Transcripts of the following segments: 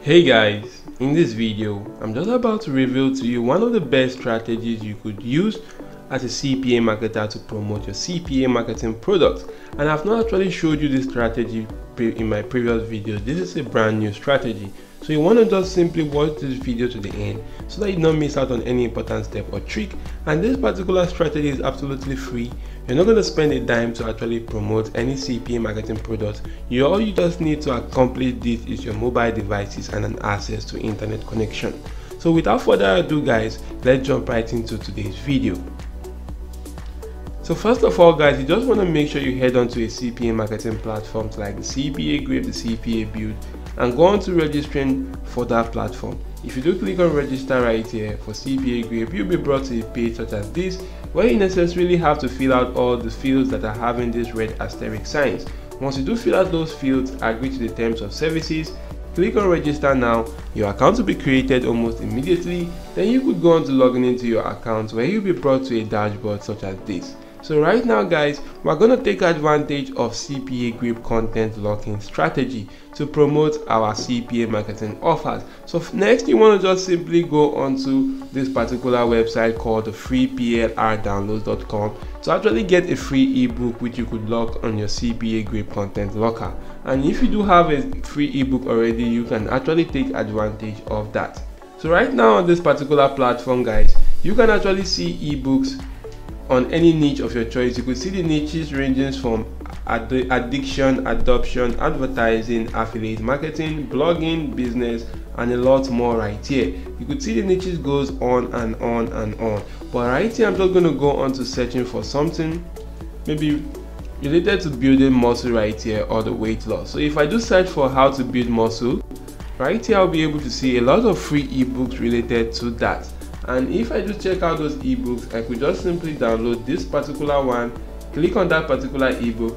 Hey guys, in this video I'm just about to reveal to you one of the best strategies you could use as a CPA marketer to promote your CPA marketing product. And I've not actually showed you this strategy in my previous video. This is a brand new strategy, so you want to just simply watch this video to the end so that you don't miss out on any important step or trick. And this particular strategy is absolutely free. You're not going to spend a dime to actually promote any CPA marketing product. All you just need to accomplish this is your mobile devices and an access to internet connection. So without further ado guys, let's jump right into today's video. So first of all guys, you just want to make sure you head on to a CPA marketing platforms like the CPA Grip, the CPA Build, and go on to registering for that platform. If you do click on register right here for CPA Grip, you'll be brought to a page such as this, where you necessarily have to fill out all the fields that are having this red asterisk signs. Once you do fill out those fields, agree to the terms of services, click on register now. Your account will be created almost immediately. Then you could go on to logging into your account, where you'll be brought to a dashboard such as this. So right now guys, we're going to take advantage of CPA Grip content locking strategy to promote our CPA marketing offers. So next, you want to just simply go onto this particular website called the freeplrdownloads.com to actually get a free ebook which you could lock on your CPA Grip content locker. And if you do have a free ebook already, you can actually take advantage of that. So right now on this particular platform guys, you can actually see ebooks on any niche of your choice. You could see the niches ranging from addiction, adoption, advertising, affiliate marketing, blogging, business, and a lot more right here. You could see the niches goes on and on and on. But right here, I'm just going to go on to searching for something maybe related to building muscle right here, or the weight loss. So if I do search for how to build muscle, right here I'll be able to see a lot of free ebooks related to that. And if I just check out those ebooks, I could just simply download this particular one, click on that particular ebook,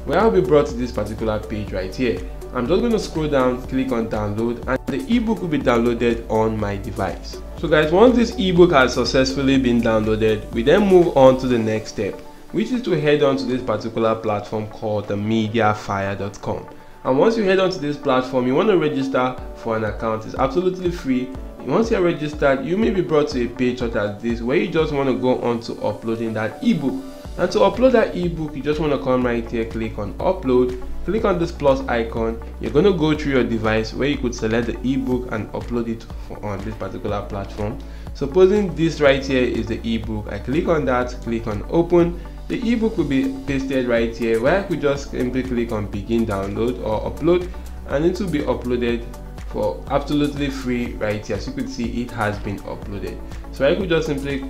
where I'll be brought to this particular page right here. I'm just going to scroll down, click on download, and the ebook will be downloaded on my device. So guys, once this ebook has successfully been downloaded, we then move on to the next step, which is to head on to this particular platform called the mediafire.com. And once you head on to this platform, you want to register for an account. It's absolutely free. Once you're registered, you may be brought to a page such as this, where you just want to go on to uploading that ebook. And to upload that ebook, you just want to come right here, click on upload, click on this plus icon. You're going to go through your device, where you could select the ebook and upload it on this particular platform. Supposing this right here is the ebook, I click on that, click on open. The ebook will be pasted right here, where I could just simply click on begin download or upload, and it will be uploaded for absolutely free right here. As you could see, it has been uploaded. So I could just simply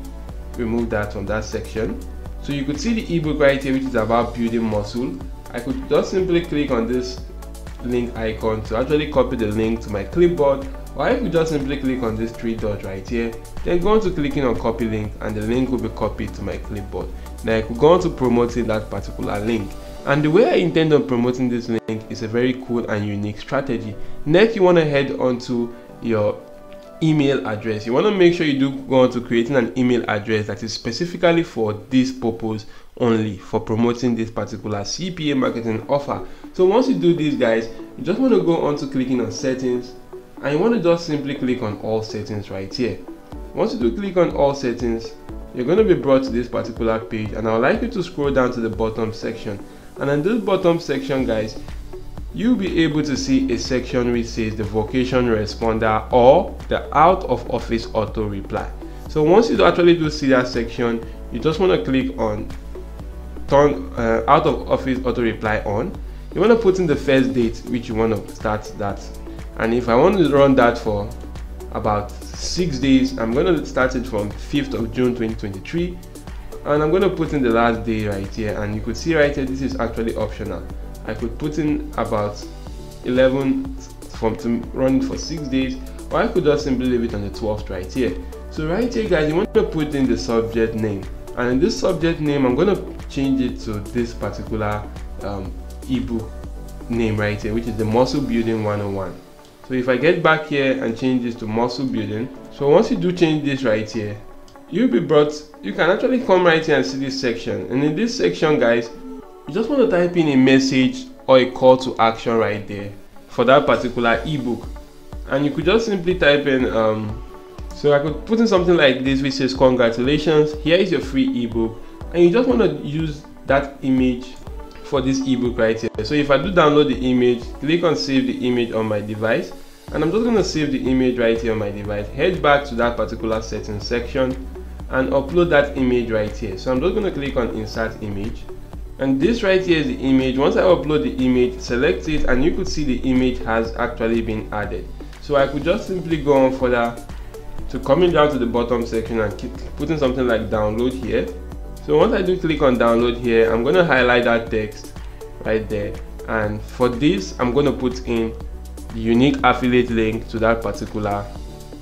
remove that from that section. So you could see the ebook right here, which is about building muscle. I could just simply click on this link icon to actually copy the link to my clipboard, or I could just simply click on this three dots right here, then go on to clicking on copy link, and the link will be copied to my clipboard. Now I could go on to promoting that particular link. And the way I intend on promoting this link is a very cool and unique strategy. Next, you want to head on to your email address. You want to make sure you do go on to creating an email address that is specifically for this purpose only, for promoting this particular CPA marketing offer. So once you do this guys, you just want to go on to clicking on settings, and you want to just simply click on all settings right here. Once you do click on all settings, you're going to be brought to this particular page, and I would like you to scroll down to the bottom section. And in this bottom section guys, you'll be able to see a section which says the vocation responder or the out of office auto reply. So once you actually do see that section, you just want to click on turn out of office auto reply on. You want to put in the first date which you want to start that, and if I want to run that for about 6 days, I'm going to start it from 5th of June 2023. And I'm going to put in the last day right here, and you could see right here, this is actually optional. I could put in about 11 to run it for 6 days, or I could just simply leave it on the 12th right here. So right here guys, you want to put in the subject name, and in this subject name I'm going to change it to this particular ebook name right here, which is the Muscle Building 101. So if I get back here and change this to muscle building, so once you do change this right here, you'll be brought, you can actually come right here and see this section. And in this section guys, you just want to type in a message or a call to action right there for that particular ebook. and you could just simply type in so I could put in something like this which says congratulations, here is your free ebook, and you just want to use that image for this ebook right here. So if I do download the image, click on save the image on my device, and I'm just going to save the image right here on my device, head back to that particular settings section and upload that image right here. So I'm just going to click on insert image, and this right here is the image. Once I upload the image, select it, and you could see the image has actually been added. So I could just simply go on further to coming down to the bottom section and keep putting something like download here. So once I do click on download here, I'm going to highlight that text right there, and for this I'm going to put in the unique affiliate link to that particular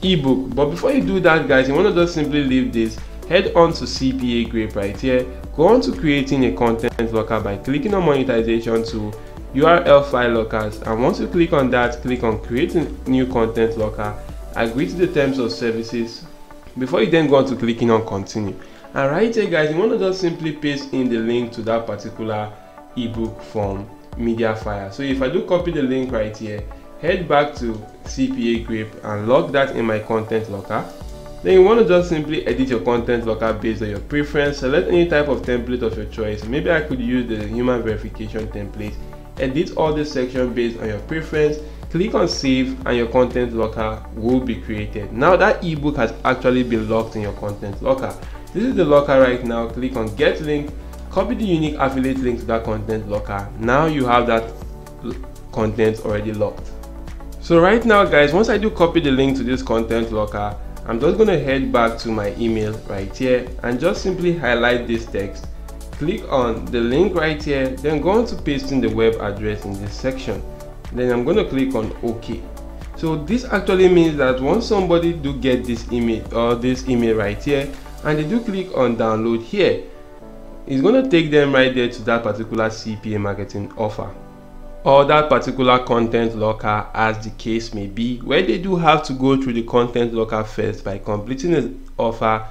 ebook. But before you do that, guys, you want to just simply leave this, head on to CPA Grape right here, go on to creating a content locker by clicking on monetization to URL file lockers, and once you click on that, click on creating new content locker, agree to the terms of services before you then go on to clicking on continue. And right here, guys, you want to just simply paste in the link to that particular ebook from Mediafire. So if I do copy the link right here, head back to CPA Grape and log that in my content locker. Then you want to just simply edit your content locker based on your preference. Select any type of template of your choice. Maybe I could use the human verification template. Edit all this section based on your preference. Click on save, and your content locker will be created. Now that ebook has actually been locked in your content locker. This is the locker right now. Click on get link, copy the unique affiliate link to that content locker. Now you have that content already locked. So right now, guys, once I do copy the link to this content locker, I'm just going to head back to my email right here and just simply highlight this text, click on the link right here, then go on to pasting the web address in this section. Then I'm going to click on OK. So this actually means that once somebody do get this image or this email right here, and they do click on download here, it's going to take them right there to that particular CPA marketing offer or that particular content locker, as the case may be, where they do have to go through the content locker first by completing an offer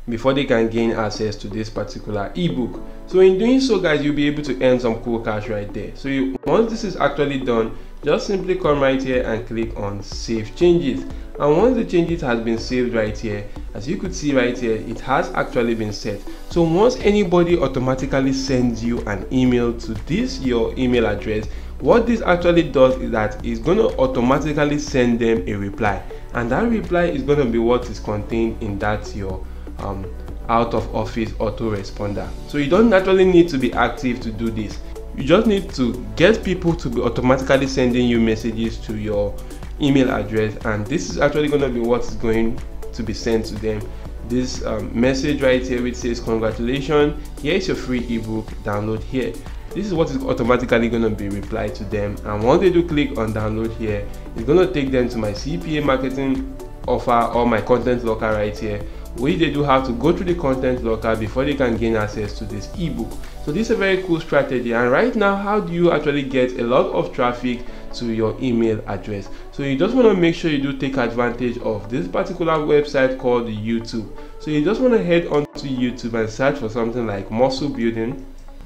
before they can gain access to this particular ebook. So in doing so, guys, you'll be able to earn some cool cash right there. So once this is actually done, just simply come right here and click on save changes, and once the changes has been saved right here, as you could see right here, it has actually been set. So once anybody automatically sends you an email to this your email address, what this actually does is that it's going to automatically send them a reply, and that reply is going to be what is contained in that your out of office autoresponder. So you don't naturally need to be active to do this. You just need to get people to be automatically sending you messages to your email address, and this is actually going to be what is going to be sent to them. This message right here which says congratulations, here is your free ebook, download here. This is what is automatically going to be replied to them, and once they do click on download here, it's going to take them to my CPA marketing offer or my content locker right here, which they do have to go through the content locker before they can gain access to this ebook. So this is a very cool strategy. And right now, how do you actually get a lot of traffic to your email address? So you just want to make sure you do take advantage of this particular website called YouTube. So you just want to head onto YouTube and search for something like muscle building.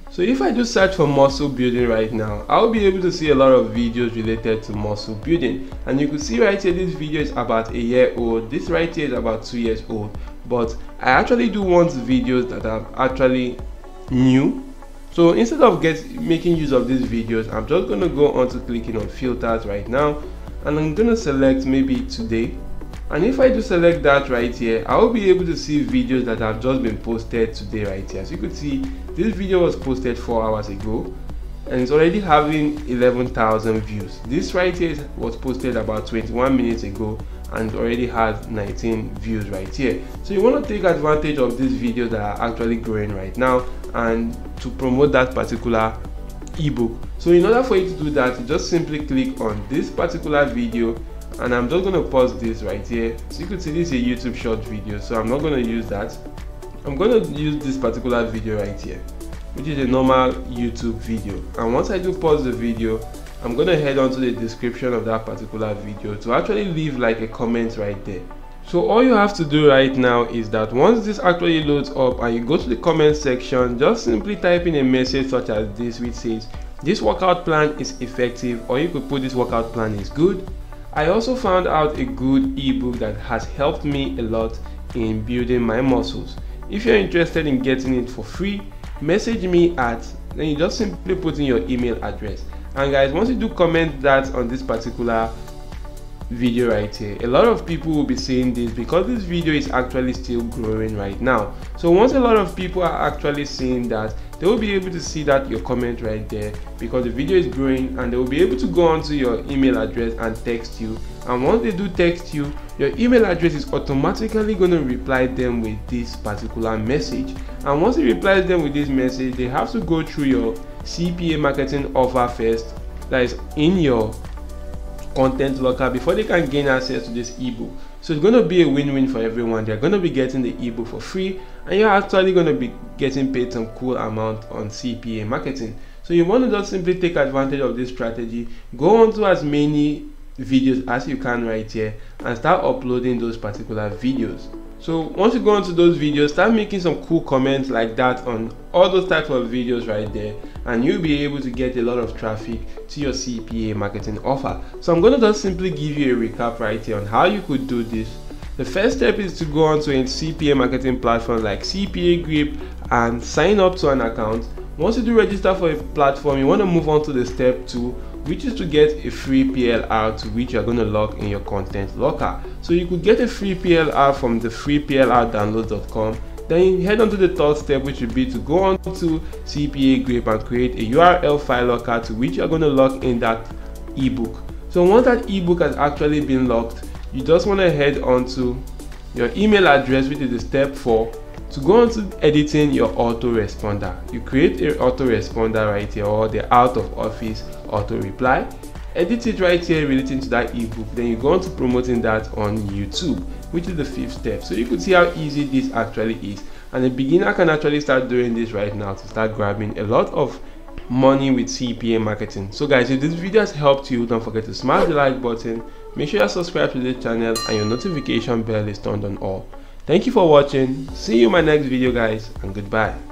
So if I do search for muscle building right now, I'll be able to see a lot of videos related to muscle building, and you can see right here this video is about a year old, this right here is about 2 years old, but I actually do want videos that are actually new. So instead of making use of these videos, I'm just going to go on to clicking on filters right now, and I'm going to select maybe today. And if I do select that right here, I will be able to see videos that have just been posted today right here. As you could see, this video was posted 4 hours ago and it's already having 11,000 views. This right here was posted about 21 minutes ago and already has 19 views right here. So you want to take advantage of these videos that are actually growing right now and to promote that particular ebook. So in order for you to do that, you just simply click on this particular video, and I'm just going to pause this right here. So you can see this is a YouTube short video, so I'm not going to use that. I'm going to use this particular video right here, which is a normal YouTube video. And once I do pause the video, I'm going to head on to the description of that particular video to actually leave like a comment right there. So all you have to do right now is that once this actually loads up and you go to the comment section, just simply type in a message such as this, which says this workout plan is effective, or you could put this workout plan is good. I also found out a good ebook that has helped me a lot in building my muscles. If you're interested in getting it for free, message me at, then you just simply put in your email address. And guys, once you do comment that on this particular video right here, a lot of people will be seeing this because this video is actually still growing right now. So once a lot of people are actually seeing that, they will be able to see that your comment right there, because the video is growing, and they will be able to go onto your email address and text you. And once they do text you, your email address is automatically going to reply them with this particular message. And once it replies them with this message, they have to go through your CPA marketing offer first, that is in your content locker, before they can gain access to this ebook. So it's going to be a win-win for everyone. They're going to be getting the ebook for free, and you're actually going to be getting paid some cool amount on CPA marketing. So you want to just simply take advantage of this strategy, go on to as many videos as you can right here, and start uploading those particular videos. So once you go onto those videos, start making some cool comments like that on all those types of videos right there, and you'll be able to get a lot of traffic to your CPA marketing offer. So I'm going to just simply give you a recap right here on how you could do this. The first step is to go onto a CPA marketing platform like CPA Grip and sign up to an account. Once you do register for a platform, you want to move on to the step 2, which is to get a free PLR to which you're going to log in your content locker. So you could get a free PLR from the freeplrdownload.com. Then you head on to the third step, which would be to go on to CPA Grip and create a URL file locker to which you're going to log in that ebook. So once that ebook has actually been locked, you just want to head on to your email address, which is the step 4, to go on to editing your autoresponder. You create a autoresponder right here, or the out of office auto reply. Edit it right here relating to that ebook. Then you go on to promoting that on YouTube, which is the 5th step. So you could see how easy this actually is, and a beginner can actually start doing this right now to start grabbing a lot of money with CPA marketing. So guys, if this video has helped you, don't forget to smash the like button, make sure you subscribe to this channel, and your notification bell is turned on all. Thank you for watching. See you in my next video guys, and goodbye.